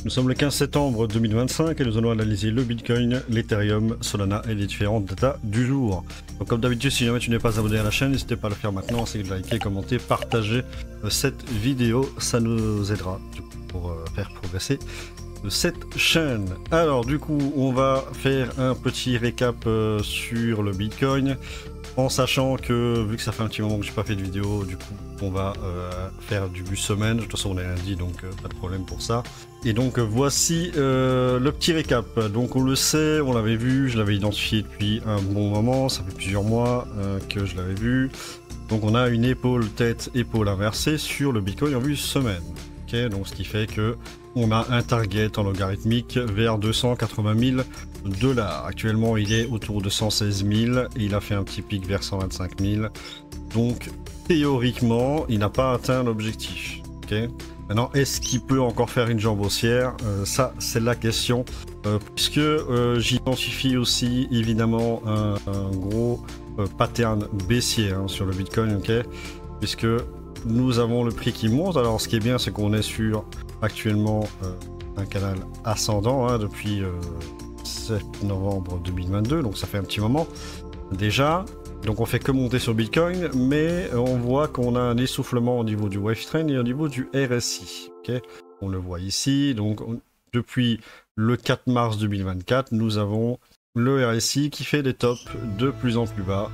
Nous sommes le 15 septembre 2025 et nous allons analyser le Bitcoin, l'Ethereum, Solana et les différentes datas du jour. Donc comme d'habitude, si jamais tu n'es pas abonné à la chaîne, n'hésitez pas à le faire maintenant, ainsi que de liker, commenter, partager cette vidéo, ça nous aidera du coup, pour faire progresser cette chaîne. Alors du coup, on va faire un petit récap sur le Bitcoin. En sachant que, vu que ça fait un petit moment que j'ai pas fait de vidéo, du coup, on va faire du semaine. De toute façon, on est lundi, donc pas de problème pour ça. Et donc, voici le petit récap. Donc, on le sait, on l'avait vu, je l'avais identifié depuis un bon moment. Ça fait plusieurs mois que je l'avais vu. Donc, on a une épaule, tête, épaule inversée sur le Bitcoin en vue semaine. Okay, donc, ce qui fait que on a un target en logarithmique vers 280 000 $. Actuellement, il est autour de 116 000 et il a fait un petit pic vers 125 000. Donc, théoriquement, il n'a pas atteint l'objectif. Okay. Maintenant, est-ce qu'il peut encore faire une jambe haussière? Ça, c'est la question. Puisque j'identifie aussi, évidemment, un gros pattern baissier sur le Bitcoin. Okay, puisque nous avons le prix qui monte. Alors, ce qui est bien, c'est qu'on est sur actuellement un canal ascendant depuis 7 novembre 2022, donc ça fait un petit moment déjà. Donc on fait que monter sur Bitcoin, mais on voit qu'on a un essoufflement au niveau du wave trend et au niveau du RSI. Okay, on le voit ici. Donc depuis le 4 mars 2024, nous avons le RSI qui fait des tops de plus en plus bas.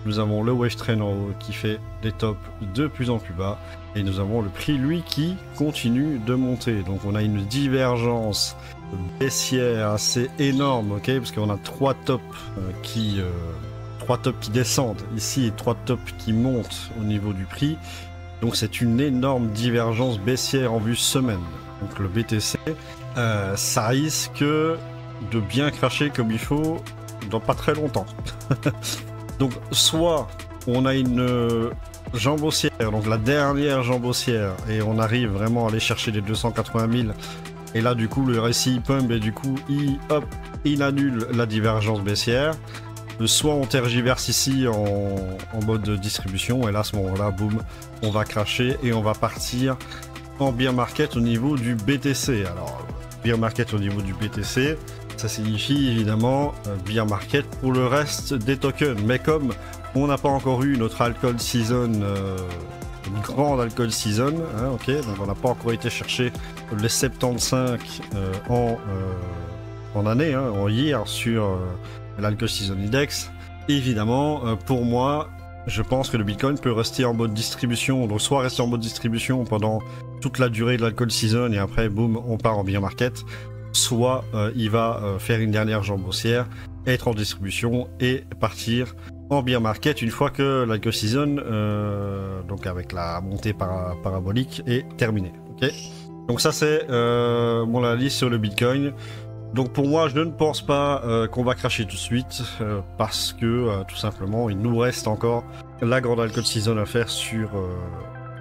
Nous avons le wave trend en haut qui fait des tops de plus en plus bas. Et nous avons le prix, lui, qui continue de monter. Donc on a une divergence baissière assez énorme, ok, parce qu'on a trois tops qui descendent ici et trois tops qui montent au niveau du prix. Donc c'est une énorme divergence baissière en vue semaine. Donc le BTC, ça risque de bien cracher comme il faut dans pas très longtemps. Donc soit on a une jambe haussière, donc la dernière jambe haussière, et on arrive vraiment à aller chercher les 280 000, et là du coup le RSI pump et du coup il annule la divergence baissière. Soit on tergiverse ici en mode distribution, et là à ce moment-là, boum, on va cracher et on va partir en bear market au niveau du BTC. Alors bear market au niveau du BTC, ça signifie évidemment bear market pour le reste des tokens, mais comme on n'a pas encore eu notre alcohol season, une grande alcohol season, ok, donc on n'a pas encore été chercher les 75 en année, en year sur l'alcohol season index. Évidemment, pour moi, je pense que le Bitcoin peut rester en mode distribution, donc soit rester en mode distribution pendant toute la durée de l'alcohol season et après, boum, on part en bear market, soit il va faire une dernière jambe haussière, être en distribution et partir en bear market une fois que l'alcohol season, donc avec la montée parabolique, est terminée. Okay, donc ça c'est mon analyse sur le Bitcoin. Donc pour moi, je ne pense pas qu'on va cracher tout de suite, parce que tout simplement, il nous reste encore la grande alcohol season à faire sur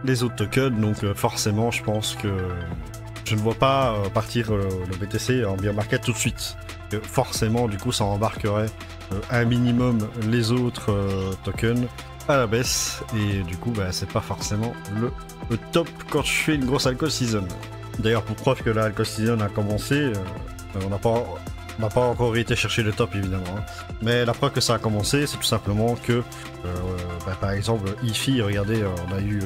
les autres tokens. Donc forcément, je pense que je ne vois pas partir le BTC en bear market tout de suite. Forcément, du coup, ça embarquerait un minimum les autres tokens à la baisse. Et du coup, c'est pas forcément le top quand je fais une grosse alcohol season. D'ailleurs, pour preuve que la alcohol season a commencé, on n'a pas encore été chercher le top évidemment. Mais la preuve que ça a commencé, c'est tout simplement que, par exemple, IFI, regardez, on a eu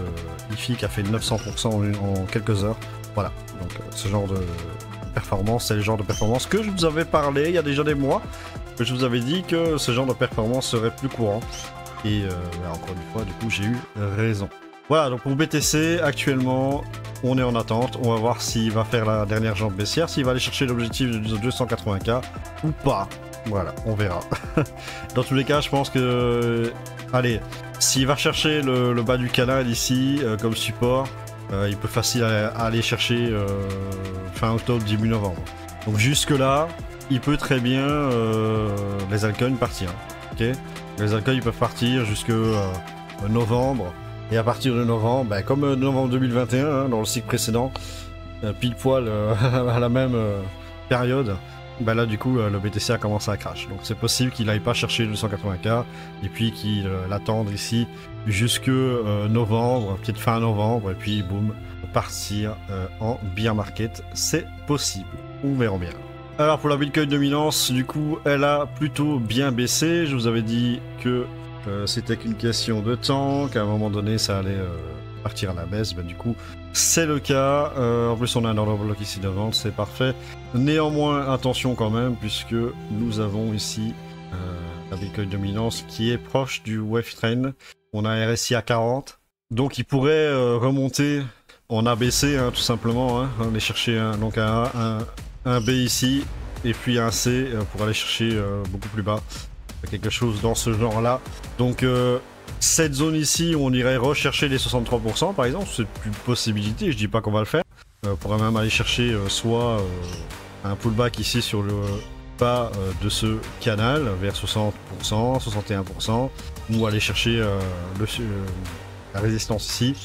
IFI qui a fait 900% en quelques heures. Voilà, donc ce genre de performance, c'est le genre de performance que je vous avais parlé il y a déjà des mois, que je vous avais dit que ce genre de performance serait plus courant. Et encore une fois, du coup, j'ai eu raison. Voilà, donc pour BTC, actuellement, on est en attente. On va voir s'il va faire la dernière jambe baissière, s'il va aller chercher l'objectif de 280K ou pas. Voilà, on verra. Dans tous les cas, je pense que... Allez, s'il va chercher le bas du canal ici, comme support, il peut facile aller chercher fin octobre, début novembre. Donc jusque là, il peut très bien les altcoins partir. Ok, les altcoins ils peuvent partir jusque novembre. Et à partir de novembre, comme novembre 2021, dans le cycle précédent, pile poil à la même période, bah là du coup le BTC a commencé à crash. Donc c'est possible qu'il n'aille pas chercher le 180K et puis qu'il l'attende ici jusque novembre, peut-être fin novembre, et puis boum, partir en bear market. C'est possible, on verra bien. Alors pour la Bitcoin dominance, du coup, elle a plutôt bien baissé. Je vous avais dit que c'était qu'une question de temps, qu'à un moment donné ça allait partir à la baisse. Du coup, c'est le cas. En plus, on a un order block ici de vente, c'est parfait. Néanmoins, attention quand même, puisque nous avons ici la Bitcoin dominance qui est proche du wave trend. On a un RSI à 40, donc il pourrait remonter en ABC, hein, tout simplement. Hein. On aller chercher donc un B ici, et puis un C pour aller chercher beaucoup plus bas. Quelque chose dans ce genre-là. Donc cette zone ici, on irait rechercher les 63% par exemple, c'est une possibilité, je dis pas qu'on va le faire. On pourrait même aller chercher soit un pullback ici sur le bas de ce canal vers 60%, 61%, ou aller chercher la résistance ici,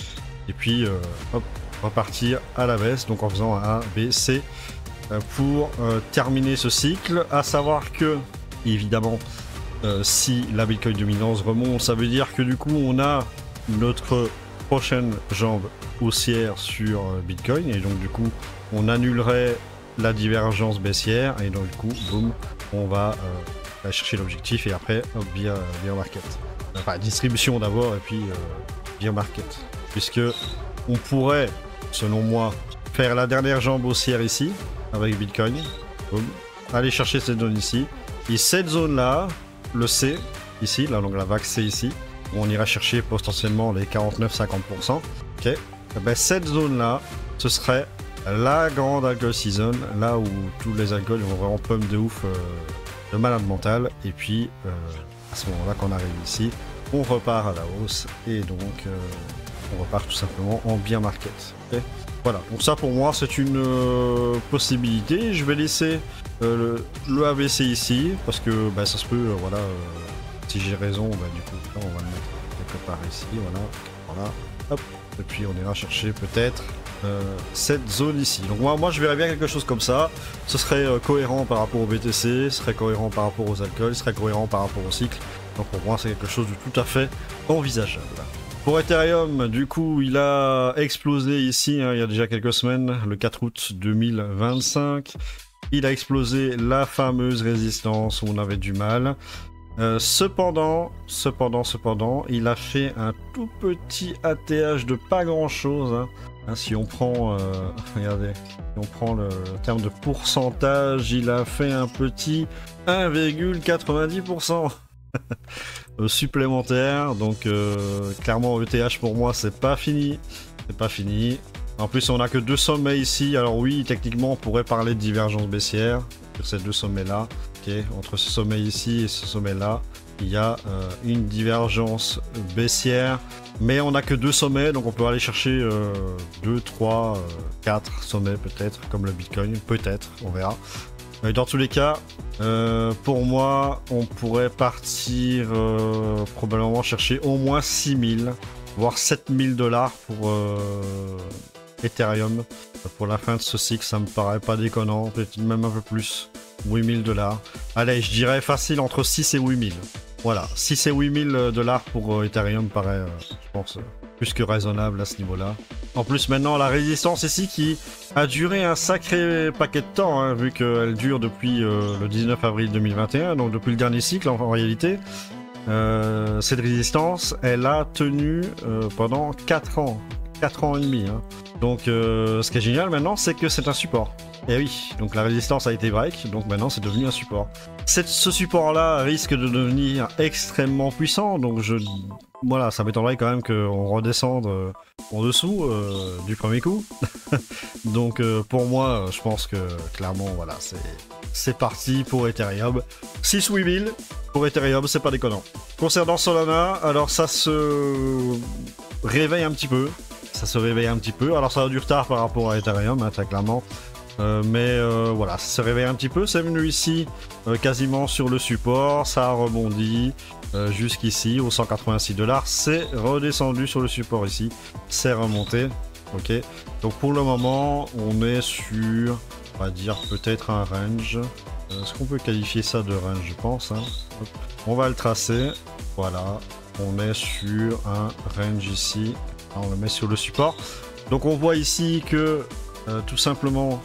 et puis hop, repartir à la baisse, donc en faisant un A, B, C pour terminer ce cycle. À savoir que, évidemment, si la Bitcoin dominance remonte, ça veut dire que du coup on a notre prochaine jambe haussière sur Bitcoin, et donc du coup on annulerait la divergence baissière, et donc du coup boum, on va aller chercher l'objectif, et après hop, bear market, enfin distribution d'abord, et puis bear market, puisque on pourrait, selon moi, faire la dernière jambe haussière ici avec Bitcoin, boum, aller chercher cette zone ici, et cette zone là, le C ici, là, donc la vague C ici, où on ira chercher potentiellement les 49-50%. Ok, et ben, cette zone là, ce serait la grande alcool season, là où tous les alcools vont vraiment pump de ouf, de malade mental. Et puis à ce moment là, quand on arrive ici, on repart à la hausse, et donc on repart tout simplement en bear market. Okay, voilà, donc ça pour moi c'est une possibilité. Je vais laisser le ABC ici, parce que bah, ça se peut, voilà, si j'ai raison, bah, du coup là, on va le mettre quelque part ici, voilà, hop, et puis on ira chercher peut-être cette zone ici. Donc moi je verrais bien quelque chose comme ça, ce serait cohérent par rapport au BTC, ce serait cohérent par rapport aux alcools, ce serait cohérent par rapport au cycle, donc pour moi c'est quelque chose de tout à fait envisageable. Pour Ethereum, du coup, il a explosé ici, hein, il y a déjà quelques semaines, le 4 août 2025. Il a explosé la fameuse résistance où on avait du mal. Cependant, il a fait un tout petit ATH de pas grand-chose. Hein, si on prend, regardez, si on prend le terme de pourcentage, il a fait un petit 1,90%. Supplémentaire, donc clairement ETH pour moi c'est pas fini, En plus on a que deux sommets ici, alors oui techniquement on pourrait parler de divergence baissière sur ces deux sommets là. Ok, entre ce sommet ici et ce sommet là, il y a une divergence baissière, mais on a que deux sommets, donc on peut aller chercher 2, 3, 4 sommets peut-être, comme le Bitcoin, peut-être, on verra. Dans tous les cas, pour moi, on pourrait partir probablement chercher au moins 6000, voire 7000 $ pour Ethereum. Pour la fin de ce cycle, ça me paraît pas déconnant, peut-être même un peu plus, 8000 $. Allez, je dirais facile entre 6 et 8000. Voilà, 6 et 8000 $ pour Ethereum paraît, je pense, plus que raisonnable à ce niveau-là. En plus, maintenant, la résistance ici qui a duré un sacré paquet de temps, hein, vu qu'elle dure depuis le 19 avril 2021, donc depuis le dernier cycle en réalité. Cette résistance, elle a tenu pendant 4 ans. 4 ans et demi. Hein. Donc, ce qui est génial maintenant, c'est que c'est un support. Et oui, donc la résistance a été break, donc maintenant c'est devenu un support. Ce support-là risque de devenir extrêmement puissant, donc voilà, ça m'étonnerait quand même qu'on redescende en dessous du premier coup. Donc pour moi, je pense que clairement, voilà, c'est parti pour Ethereum. 6 ou 8000 pour Ethereum, c'est pas déconnant. Concernant Solana, alors ça se réveille un petit peu. Alors ça a du retard par rapport à Ethereum, hein, très clairement. Mais voilà, ça se réveille un petit peu, c'est venu ici quasiment sur le support, ça a rebondi jusqu'ici au 186 $, c'est redescendu sur le support ici, c'est remonté, ok. Donc pour le moment, on est sur, on va dire peut-être un range, Est-ce qu'on peut qualifier ça de range? Je pense. Hein. On va le tracer. Voilà. On est sur un range ici. On le met sur le support. Donc on voit ici que tout simplement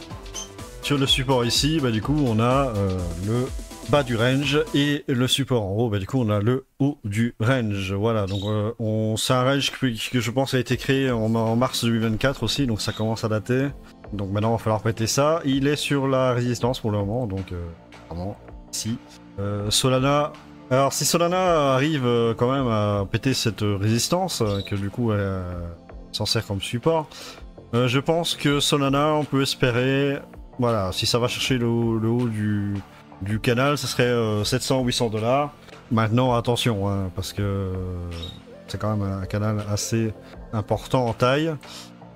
sur le support ici, bah, du coup on a le bas du range et le support en haut, bah, du coup on a le haut du range. Voilà, donc c'est un range que je pense a été créé en mars 2024 aussi, donc ça commence à dater. Donc maintenant il va falloir péter ça. Il est sur la résistance pour le moment, donc vraiment ici. Solana. Alors si Solana arrive quand même à péter cette résistance, que du coup elle s'en sert comme support, je pense que Solana on peut espérer, voilà, si ça va chercher le haut du canal, ce serait 700-800 $. Maintenant attention, hein, parce que c'est quand même un canal assez important en taille.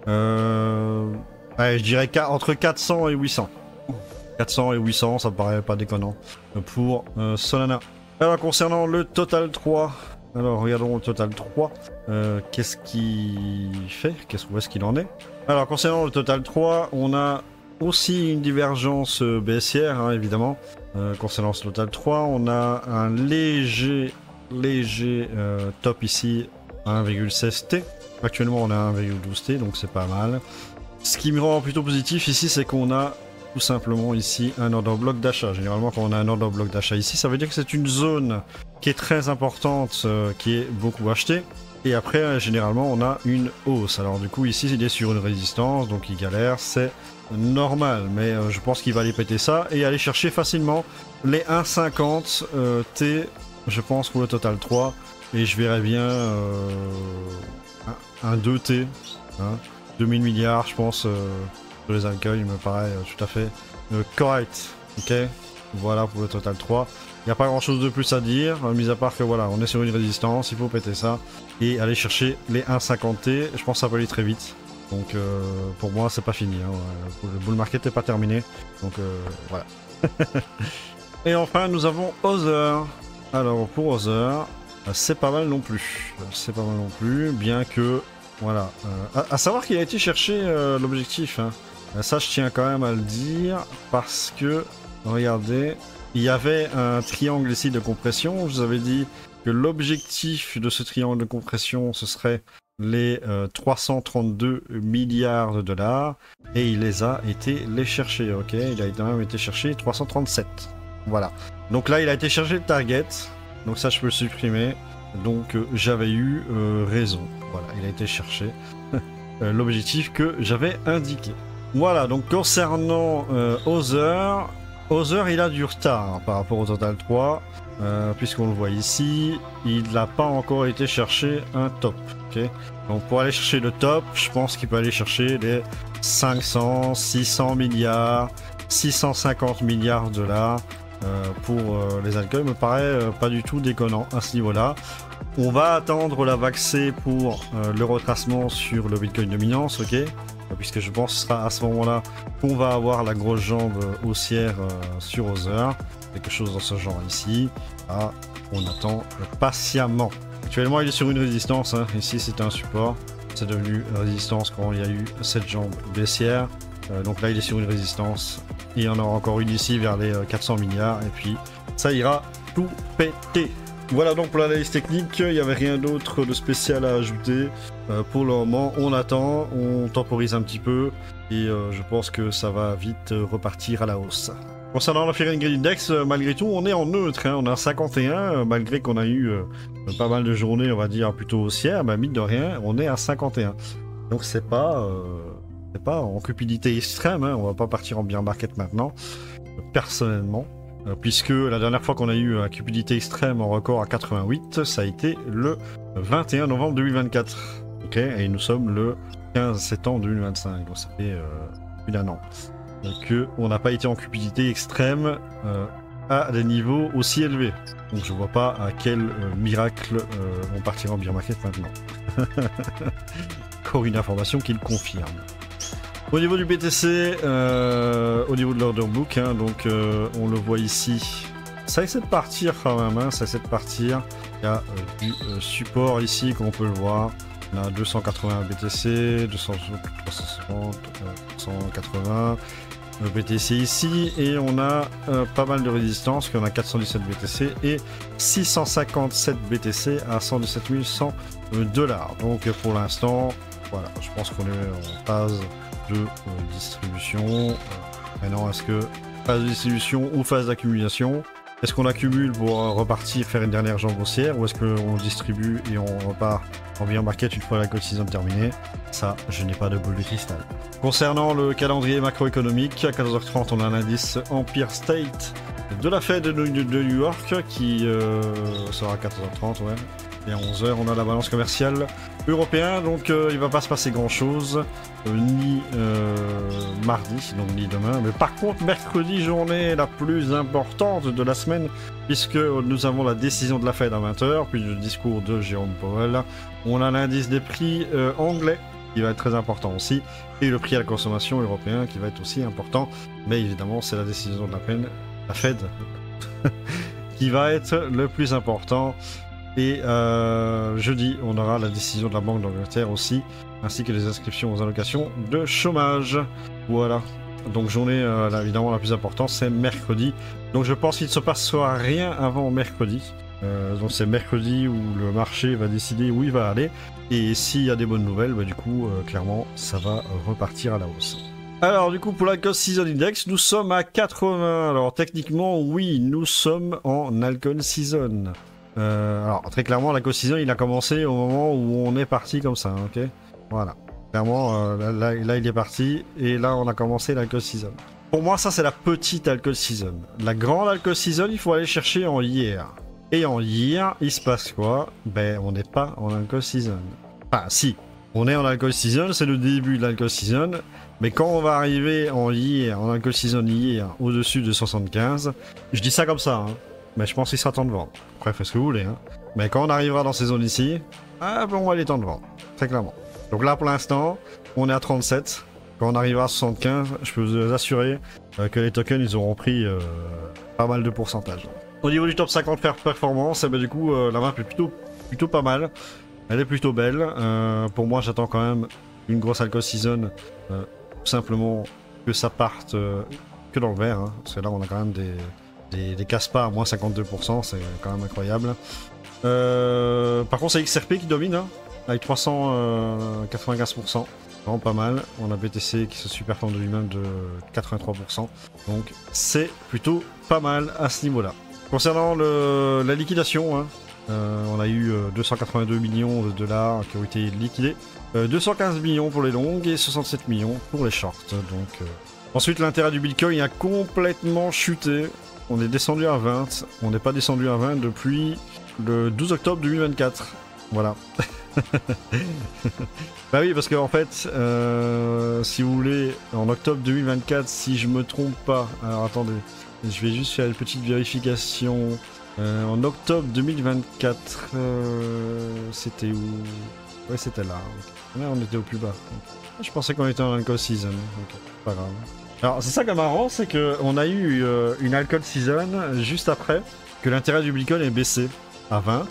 Allez, je dirais entre 400 et 800. 400 et 800, ça me paraît pas déconnant pour Solana. Alors concernant le Total 3, alors regardons le Total 3, qu'est-ce qu'il fait, où est-ce qu'il en est? Alors concernant le Total 3, on a aussi une divergence baissière, hein, évidemment. Concernant ce Total 3, on a un léger top ici, 1,16 T. Actuellement on a 1,12 T, donc c'est pas mal. Ce qui me rend plutôt positif ici, c'est qu'on a tout simplement ici un order bloc d'achat. Généralement quand on a un order bloc d'achat ici, ça veut dire que c'est une zone qui est très importante, qui est beaucoup achetée. Et après généralement on a une hausse. Alors du coup ici il est sur une résistance, donc il galère, c'est normal. Mais je pense qu'il va aller péter ça et aller chercher facilement les 1,50 T, je pense, pour le Total 3. Et je verrais bien un 2 T, hein, 2000 milliards je pense. Sur les altcoins, il me paraît tout à fait correct. Ok, voilà pour le Total 3. Il n'y a pas grand chose de plus à dire, mis à part que voilà, on est sur une résistance, il faut péter ça et aller chercher les 1,50 T. Je pense que ça peut aller très vite. Donc pour moi, c'est pas fini. Hein. Le bull market n'est pas terminé. Donc voilà. Et enfin, nous avons Other. Alors pour Other, c'est pas mal non plus. C'est pas mal non plus, bien que voilà. À savoir qu'il a été chercher l'objectif. Hein. Ça, je tiens quand même à le dire, parce que, regardez, il y avait un triangle ici de compression. Je vous avais dit que l'objectif de ce triangle de compression, ce serait les 332 milliards de $. Et il les a été les chercher, ok? Il a même été chercher 337. Voilà. Donc là, il a été chercher le target. Donc ça, je peux le supprimer. Donc j'avais eu raison. Voilà, il a été chercher l'objectif que j'avais indiqué. Voilà, donc concernant Other, il a du retard par rapport au Total 3, puisqu'on le voit ici, il n'a pas encore été chercher un top. Okay, donc pour aller chercher le top, je pense qu'il peut aller chercher les 500, 600 milliards, 650 milliards de $. Pour les altcoins, me paraît pas du tout déconnant à ce niveau-là. On va attendre la vague C pour le retracement sur le Bitcoin dominance, ok? Puisque je pense que ce sera à ce moment-là qu'on va avoir la grosse jambe haussière sur Other. Quelque chose dans ce genre ici. Ah, on attend patiemment. Actuellement, il est sur une résistance. Hein. Ici, c'était un support. C'est devenu résistance quand il y a eu cette jambe baissière. Donc là, il est sur une résistance. Il y en aura encore une ici vers les 400 milliards. Et puis, ça ira tout péter. Voilà donc pour l'analyse technique, il n'y avait rien d'autre de spécial à ajouter. Pour le moment, on attend, on temporise un petit peu et je pense que ça va vite repartir à la hausse. Concernant le Fear and Greed Index, malgré tout, on est en neutre, hein, on a 51, malgré qu'on a eu pas mal de journées, on va dire, plutôt haussières, bah, mine de rien, on est à 51. Donc c'est pas en cupidité extrême, hein, on va pas partir en bear market maintenant, personnellement. Puisque la dernière fois qu'on a eu un cupidité extrême en record à 88, ça a été le 21 novembre 2024. Ok, et nous sommes le 15 septembre 2025, donc ça fait plus d'1 an. Donc on n'a pas été en cupidité extrême à des niveaux aussi élevés. Donc je vois pas à quel miracle on partira en bear market maintenant. Encore une information qui le confirme. Au niveau du BTC, au niveau de l'order book, hein, donc on le voit ici, ça essaie de partir quand même, hein, ça essaie de partir. Il y a du support ici, comme on peut le voir. On a 280 BTC, 260, 180. le BTC ici, et on a pas mal de résistance, qu'on a 417 BTC et 657 BTC à 117 100 $. Donc pour l'instant, voilà, je pense qu'on est en phase de distribution. Maintenant, est-ce que phase de distribution ou phase d'accumulation? Est-ce qu'on accumule pour repartir faire une dernière jambe haussière, ou est-ce qu'on distribue et on repart en bear market une fois la cotisation terminée? Ça, je n'ai pas de boule de cristal. Concernant le calendrier macroéconomique, à 14h30, on a l'indice Empire State de la Fed de New York qui sera à 14h30, ouais. Et à 11h, on a la balance commerciale européenne, donc il va pas se passer grand chose, ni mardi, donc ni demain. Mais par contre, mercredi, journée la plus importante de la semaine, puisque nous avons la décision de la Fed à 20h, puis le discours de Jérôme Powell. On a l'indice des prix anglais, qui va être très important aussi, et le prix à la consommation européen, qui va être aussi important. Mais évidemment, c'est la décision de la Fed, qui va être le plus important. Et jeudi, on aura la décision de la Banque d'Angleterre aussi, ainsi que les inscriptions aux allocations de chômage. Voilà. Donc journée, là, évidemment, la plus importante, c'est mercredi. Donc je pense qu'il ne se passera rien avant mercredi. Donc c'est mercredi où le marché va décider où il va aller. Et s'il y a des bonnes nouvelles, bah, du coup, clairement, ça va repartir à la hausse. Alors du coup, pour la Cost Season Index, nous sommes à 80. Alors techniquement, oui, nous sommes en Alcon Season. Alors très clairement, la Cost Season, il a commencé au moment où on est parti comme ça, ok. Voilà. Clairement, là, il est parti, et là, on a commencé la Cost Season. Pour moi, ça, c'est la petite Alcon Season. La grande Alcon Season, il faut aller chercher en year. Et en year, il se passe quoi? Ben, on n'est pas en Alcon Season. Enfin, si. On est en Alcon Season, c'est le début de l'Alcon Season. Mais quand on va arriver en year, en Alcon Season year, au-dessus de 75, je dis ça comme ça, hein. Mais je pense qu'il sera temps de vendre. Après, faites ce que vous voulez, hein. Mais quand on arrivera dans ces zones ici, ah bon, on va aller temps de vendre. Très clairement. Donc là, pour l'instant, on est à 37. Quand on arrivera à 75, je peux vous assurer que les tokens, ils auront pris pas mal de pourcentage. Au niveau du top 50 performance, eh ben, du coup, la map est plutôt pas mal. Elle est plutôt belle. Pour moi, j'attends quand même une grosse Alcon Season. Tout simplement que ça parte que dans le vert. Hein, parce que là, on a quand même des casse-pas à moins 52%. C'est quand même incroyable. Par contre, c'est XRP qui domine, hein, avec 395%. Vraiment pas mal. On a BTC qui se superforme de lui-même de 83%. Donc, c'est plutôt pas mal à ce niveau-là. Concernant la liquidation, hein, on a eu 282 millions de dollars qui ont été liquidés, 215 millions pour les longues et 67 millions pour les shorts. Donc, ensuite, l'intérêt du Bitcoin a complètement chuté. On est descendu à 20. On n'est pas descendu à 20 depuis le 12 octobre 2024. Voilà. Bah oui, parce qu'en fait, si vous voulez, en octobre 2024, si je me trompe pas, alors attendez. Je vais juste faire une petite vérification. En octobre 2024, c'était où? Ouais, c'était là. Okay. Ouais, on était au plus bas. Okay. Je pensais qu'on était en Alcon Season. Ok, pas grave. Alors, c'est ça qui est marrant, c'est qu'on a eu une Alcon Season juste après que l'intérêt du Bitcoin est baissé à 20.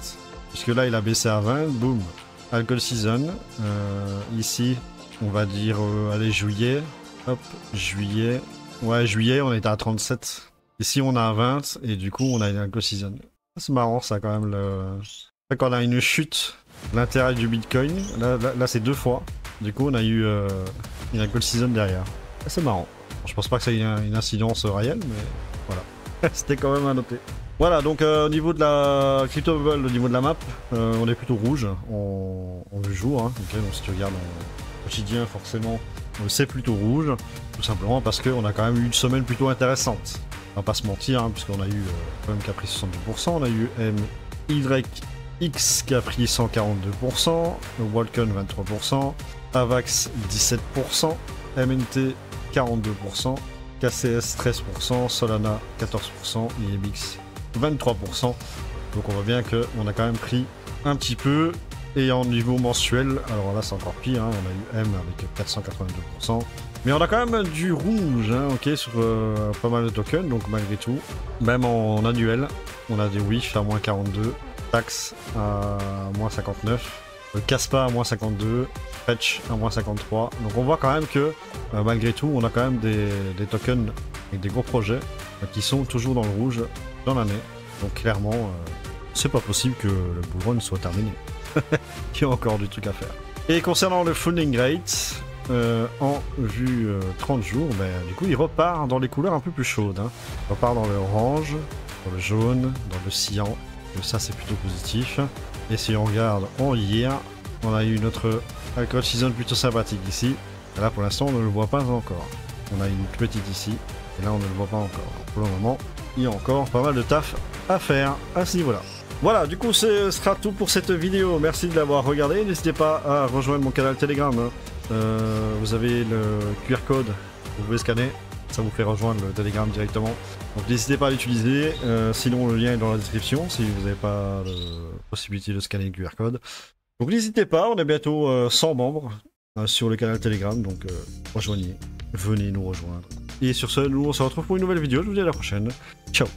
Puisque là, il a baissé à 20. Boum. Alcon Season. Ici, on va dire, allez, juillet. Hop, juillet. Ouais, juillet, on était à 37. Ici, on a à 20, et du coup, on a une Alcon Season. C'est marrant, ça, quand même. Quand on a une chute, l'intérêt du Bitcoin, là c'est 2 fois. Du coup, on a eu une Alcon Season derrière. C'est marrant. Je pense pas que ça ait une incidence réelle, mais voilà. C'était quand même à noter. Voilà, donc au niveau de la Crypto Bubble, au niveau de la map, on est plutôt rouge en vue jour. Hein. Okay, donc si tu regardes en quotidien, forcément, c'est plutôt rouge. Tout simplement parce qu'on a quand même eu une semaine plutôt intéressante. On va pas se mentir, hein, puisqu'on a eu quand même qui a pris 72%, on a eu MYX qui a pris 142%, Walcon 23%, Avax 17%, MNT 42%, KCS 13%, Solana 14% et EBIX 23%. Donc on voit bien qu'on a quand même pris un petit peu. Et en niveau mensuel, alors là c'est encore pire, hein, on a eu M avec 482%. Mais on a quand même du rouge, hein, ok, sur pas mal de tokens, donc malgré tout. Même en annuel, on a des WIF à moins 42, taxes à moins 59, Caspa à moins 52, Fetch à moins 53. Donc on voit quand même que malgré tout, on a quand même des tokens et des gros projets qui sont toujours dans le rouge dans l'année. Donc clairement, c'est pas possible que le bull run soit terminé. Il y a encore du truc à faire. Et concernant le funding rate, en vue 30 jours, ben, du coup il repart dans les couleurs un peu plus chaudes. Hein. Il repart dans le orange, dans le jaune, dans le cyan. Donc ça c'est plutôt positif. Et si on regarde en hier, on a eu notre alcohol season plutôt sympathique ici. Et là pour l'instant on ne le voit pas encore. On a une petite ici, et là on ne le voit pas encore. Pour le moment, il y a encore pas mal de taf à faire à ce niveau-là. Voilà, du coup ce sera tout pour cette vidéo. Merci de l'avoir regardé. N'hésitez pas à rejoindre mon canal Telegram. Hein. Vous avez le QR code, vous pouvez scanner. Ça vous fait rejoindre le Telegram directement. Donc n'hésitez pas à l'utiliser. Sinon le lien est dans la description si vous n'avez pas la possibilité de scanner le QR code. Donc n'hésitez pas, on est bientôt 100 membres sur le canal Telegram. Donc rejoignez, venez nous rejoindre. Et sur ce, nous on se retrouve pour une nouvelle vidéo. Je vous dis à la prochaine. Ciao.